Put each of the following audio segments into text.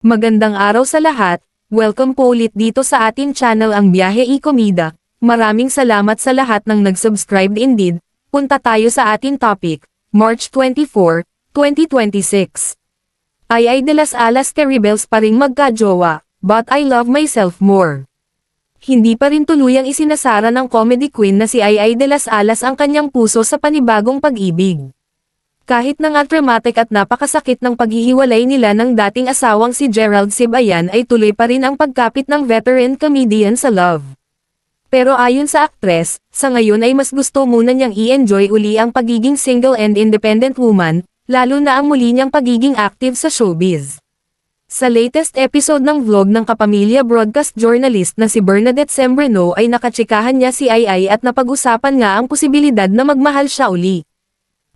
Magandang araw sa lahat, welcome po ulit dito sa ating channel ang Biyahe y Komida. Maraming salamat sa lahat ng nag-subscribe indeed. Punta tayo sa ating topic, March 24, 2026. Ay de las Alas que rebels pa ring magka-jowa, but I love myself more. Hindi pa rin tuluyang isinasara ng comedy queen na si Ay de las Alas ang kanyang puso sa panibagong pag-ibig. Kahit na nga dramatic at napakasakit ng paghihiwalay nila ng dating asawang si Gerald Sibayan ay tuloy pa rin ang pagkapit ng veteran comedian sa love. Pero ayon sa aktres, sa ngayon ay mas gusto muna niyang i-enjoy uli ang pagiging single and independent woman, lalo na ang muli niyang pagiging active sa showbiz. Sa latest episode ng vlog ng kapamilya broadcast journalist na si Bernadette Sembreno ay nakachikahan niya si Ay at napag-usapan nga ang posibilidad na magmahal siya uli.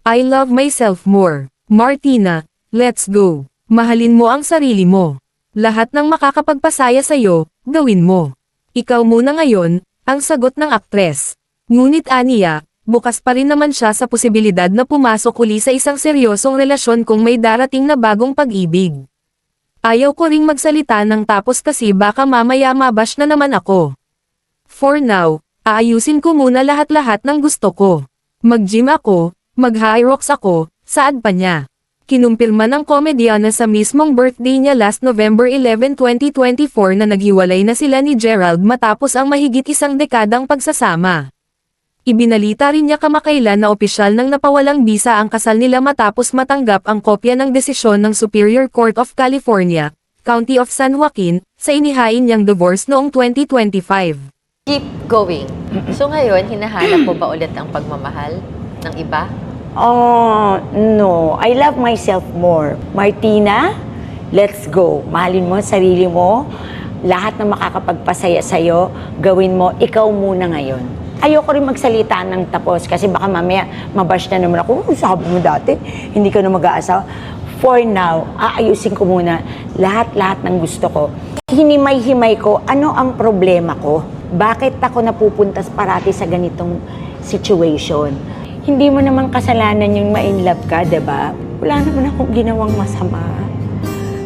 I love myself more. Martina, let's go. Mahalin mo ang sarili mo. Lahat ng makakapagpasaya sa'yo, gawin mo. Ikaw muna ngayon, ang sagot ng aktres. Ngunit aniya, bukas pa rin naman siya sa posibilidad na pumasok uli sa isang seryosong relasyon kung may darating na bagong pag-ibig. Ayaw ko ring magsalita ng tapos kasi baka mamaya mabash na naman ako. For now, aayusin ko muna lahat-lahat ng gusto ko. Mag-gym ako, mag-high rocks ako, saad pa niya. Kinumpirma ng komedyana sa mismong birthday niya last November 11, 2024 na naghiwalay na sila ni Gerald matapos ang mahigit isang dekadang pagsasama. Ibinalita rin niya kamakailan na opisyal nang napawalang bisa ang kasal nila matapos matanggap ang kopya ng desisyon ng Superior Court of California, County of San Joaquin, sa inihain niyang divorce noong 2025. Keep going. So ngayon, hinahanap mo ba ulit ang pagmamahal ng iba? Oh, no. I love myself more. Martina, let's go. Mahalin mo ang sarili mo. Lahat na makakapagpasaya sa'yo, gawin mo, ikaw muna ngayon. Ayoko rin magsalita ng tapos kasi baka mamaya mabash na naman ako. Sabi mo dati, hindi ka na mag-aasawa. For now, aayusin ko muna lahat-lahat ng gusto ko. Hinimay-himay ko, ano ang problema ko? Bakit ako napupuntas parati sa ganitong situation? Hindi mo naman kasalanan yung ma-inlove ka, diba? Wala naman akong ginawang masama.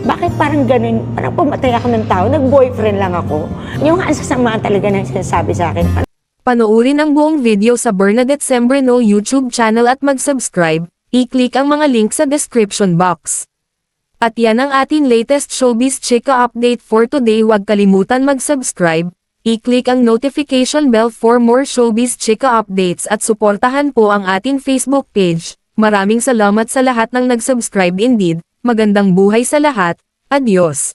Bakit parang ganun? Parang pumatay ako ng tao, nag-boyfriend lang ako. Yung ang sasama talaga ng sinasabi sa akin. Panoorin ang buong video sa Bernadette Sembreno YouTube channel at mag-subscribe, i-click ang mga link sa description box. At yan ang ating latest showbiz chika update for today. Huwag kalimutan mag-subscribe, i-click ang notification bell for more showbiz chika updates at suportahan po ang ating Facebook page. Maraming salamat sa lahat ng nag-subscribe indeed, magandang buhay sa lahat, adios.